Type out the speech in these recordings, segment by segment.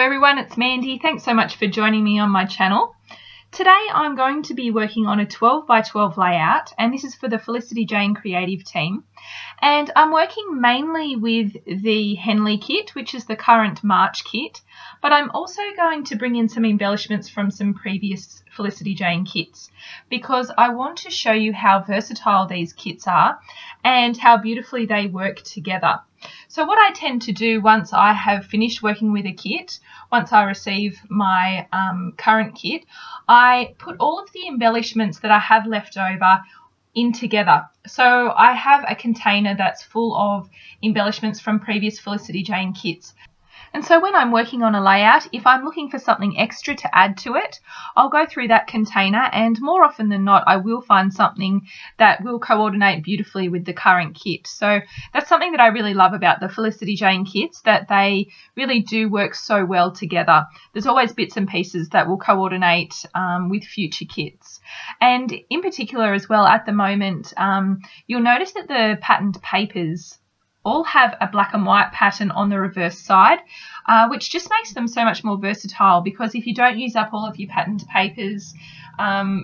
everyone, it's Mandy. Thanks so much for joining me on my channel. Today I'm going to be working on a 12 by 12 layout, and this is for the Felicity Jane Creative Team. And I'm working mainly with the Henley kit, which is the current March kit, but I'm also going to bring in some embellishments from some previous Felicity Jane kits because I want to show you how versatile these kits are and how beautifully they work together. So what I tend to do once I have finished working with a kit, once I receive my current kit, I put all of the embellishments that I have left over in together. So I have a container that's full of embellishments from previous Felicity Jane kits. And so when I'm working on a layout, if I'm looking for something extra to add to it, I'll go through that container, and more often than not, I will find something that will coordinate beautifully with the current kit. So that's something that I really love about the Felicity Jane kits, that they really do work so well together. There's always bits and pieces that will coordinate with future kits. And in particular as well, at the moment, you'll notice that the patterned papers all have a black and white pattern on the reverse side, which just makes them so much more versatile, because if you don't use up all of your patterned papers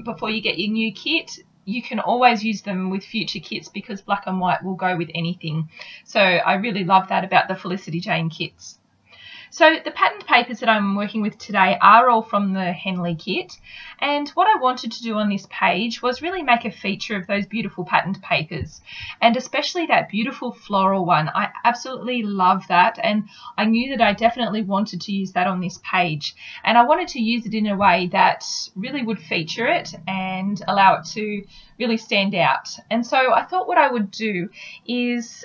before you get your new kit, you can always use them with future kits because black and white will go with anything. So I really love that about the Felicity Jane kits. So the patterned papers that I'm working with today are all from the Henley kit, and what I wanted to do on this page was really make a feature of those beautiful patterned papers, and especially that beautiful floral one. I absolutely love that, and I knew that I definitely wanted to use that on this page, and I wanted to use it in a way that really would feature it and allow it to really stand out. And so I thought what I would do is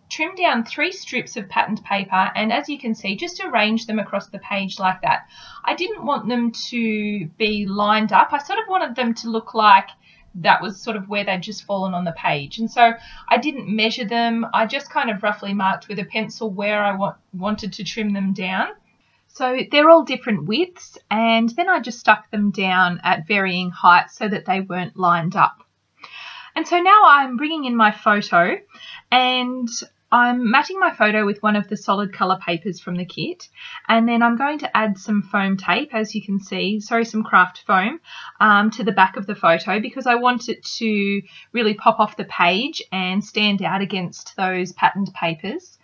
trim down 3 strips of patterned paper, and as you can see, just arrange them across the page like that. I didn't want them to be lined up. I sort of wanted them to look like that was sort of where they'd just fallen on the page. And so I didn't measure them. I just kind of roughly marked with a pencil where I wanted to trim them down. So they're all different widths, and then I just stuck them down at varying heights so that they weren't lined up. And so now I'm bringing in my photo, and I'm matching my photo with one of the solid colour papers from the kit, and then I'm going to add some foam tape, as you can see, some craft foam to the back of the photo, because I want it to really pop off the page and stand out against those patterned papers.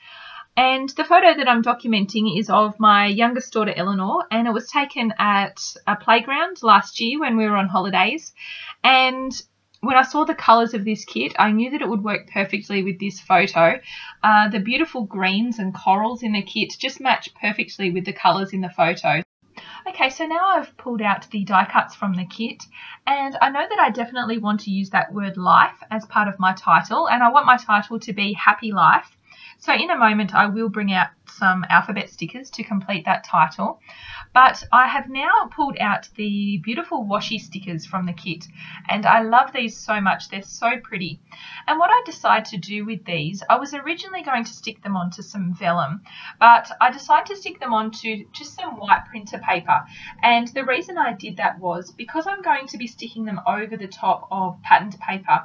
And the photo that I'm documenting is of my youngest daughter Eleanor, and it was taken at a playground last year when we were on holidays. And when I saw the colours of this kit, I knew that it would work perfectly with this photo. The beautiful greens and corals in the kit just match perfectly with the colours in the photo. Okay, so now I've pulled out the die cuts from the kit, and I know that I definitely want to use that word life as part of my title, and I want my title to be Happy Life. So in a moment I will bring out some alphabet stickers to complete that title, but I have now pulled out the beautiful washi stickers from the kit, and I love these so much. They're so pretty. And what I decided to do with these, I was originally going to stick them onto some vellum, but I decided to stick them onto just some white printer paper. And the reason I did that was because I'm going to be sticking them over the top of patterned paper.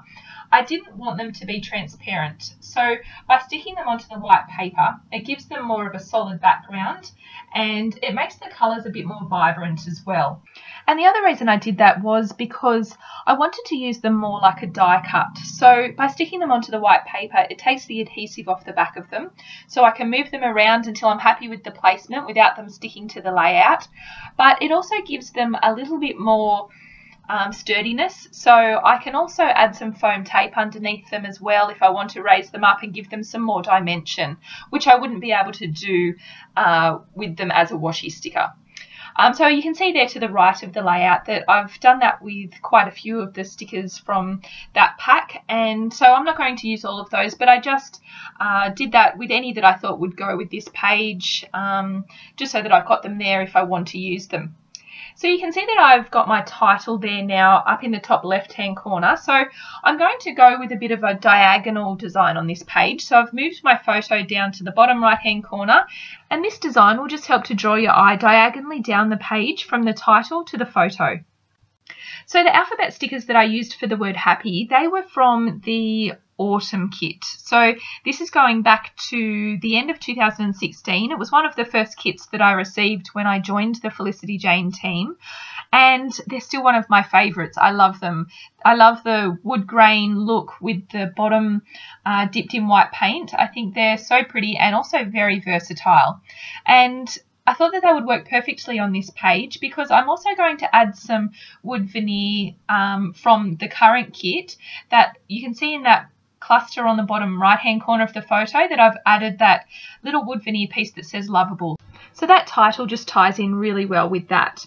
I didn't want them to be transparent, so by sticking them onto the white paper, it gives them more of a solid background, and it makes the colours a bit more vibrant as well. And the other reason I did that was because I wanted to use them more like a die cut. So by sticking them onto the white paper, it takes the adhesive off the back of them, so I can move them around until I'm happy with the placement without them sticking to the layout. But it also gives them a little bit more sturdiness, so I can also add some foam tape underneath them as well if I want to raise them up and give them some more dimension, which I wouldn't be able to do with them as a washi sticker. So you can see there to the right of the layout that I've done that with quite a few of the stickers from that pack, and so I'm not going to use all of those, but I just did that with any that I thought would go with this page, just so that I've got them there if I want to use them. So you can see that I've got my title there now up in the top left-hand corner. So I'm going to go with a bit of a diagonal design on this page. So I've moved my photo down to the bottom right-hand corner, and this design will just help to draw your eye diagonally down the page from the title to the photo. So the alphabet stickers that I used for the word happy, they were from the autumn kit. So this is going back to the end of 2016. It was one of the first kits that I received when I joined the Felicity Jane team, and they're still one of my favourites. I love them. I love the wood grain look with the bottom dipped in white paint. I think they're so pretty and also very versatile. And I thought that they would work perfectly on this page because I'm also going to add some wood veneer from the current kit that you can see in that cluster on the bottom right hand corner of the photo, that I've added that little wood veneer piece that says lovable. So that title just ties in really well with that.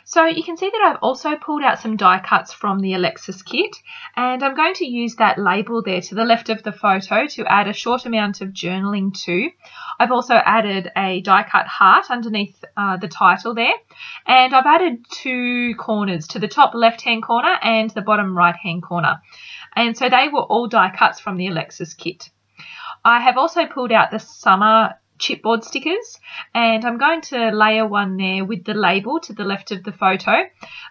So you can see that I've also pulled out some die cuts from the Alexis kit, and I'm going to use that label there to the left of the photo to add a short amount of journaling to. I've also added a die cut heart underneath the title there, and I've added 2 corners to the top left hand corner and the bottom right hand corner, and so they were all die cuts from the Alexis kit. I have also pulled out the summer chipboard stickers, and I'm going to layer one there with the label to the left of the photo,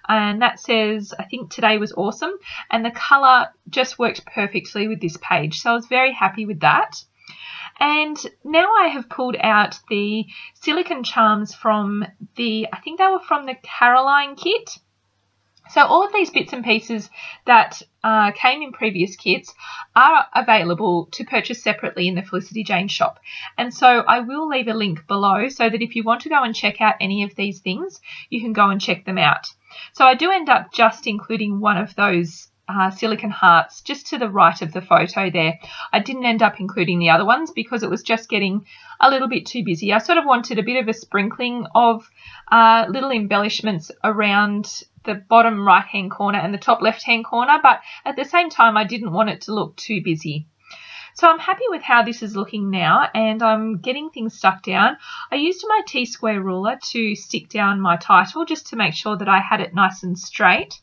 and that says, I think today was awesome, and the colour just worked perfectly with this page, so I was very happy with that. And now I have pulled out the silicone charms from I think they were from the Caroline kit. So all of these bits and pieces that came in previous kits are available to purchase separately in the Felicity Jane shop. And so I will leave a link below so that if you want to go and check out any of these things, you can go and check them out. So I do end up just including one of those silicone hearts just to the right of the photo there. I didn't end up including the other ones because it was just getting a little bit too busy. I sort of wanted a bit of a sprinkling of little embellishments around the bottom right hand corner and the top left hand corner, but at the same time I didn't want it to look too busy. So I'm happy with how this is looking now, and I'm getting things stuck down. I used my T-square ruler to stick down my title just to make sure that I had it nice and straight.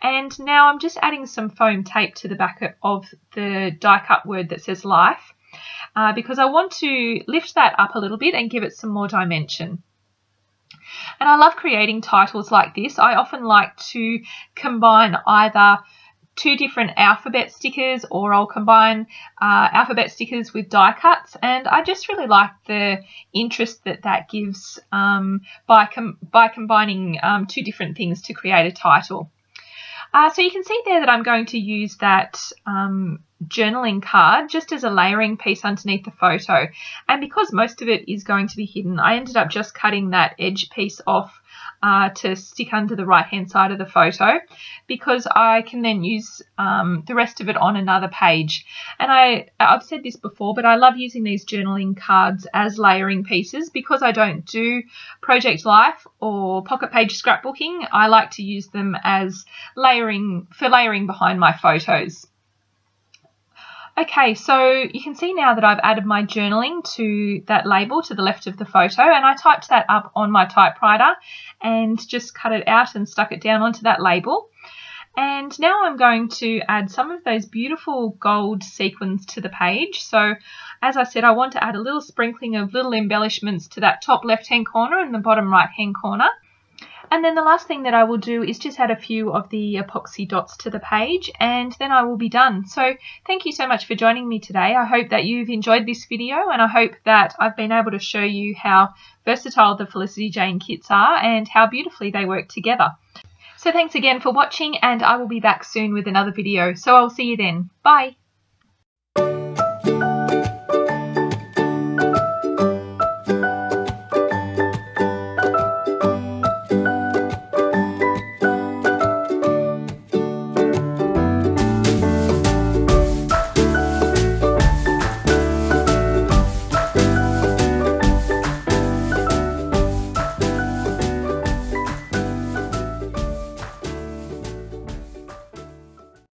And now I'm just adding some foam tape to the back of the die cut word that says life because I want to lift that up a little bit and give it some more dimension. And I love creating titles like this. I often like to combine either 2 different alphabet stickers, or I'll combine alphabet stickers with die cuts, and I just really like the interest that that gives by combining 2 different things to create a title. So you can see there that I'm going to use that journaling card just as a layering piece underneath the photo, and because most of it is going to be hidden, I ended up just cutting that edge piece off to stick under the right hand side of the photo, because I can then use the rest of it on another page. And I've said this before, but I love using these journaling cards as layering pieces because I don't do Project Life or pocket page scrapbooking. I like to use them as layering behind my photos. Okay, so you can see now that I've added my journaling to that label to the left of the photo, and I typed that up on my typewriter and just cut it out and stuck it down onto that label. And now I'm going to add some of those beautiful gold sequins to the page. So as I said, I want to add a little sprinkling of little embellishments to that top left-hand corner and the bottom right-hand corner. And then the last thing that I will do is just add a few of the epoxy dots to the page, and then I will be done. So thank you so much for joining me today. I hope that you've enjoyed this video, and I hope that I've been able to show you how versatile the Felicity Jane kits are and how beautifully they work together. So thanks again for watching, and I will be back soon with another video. So I'll see you then. Bye.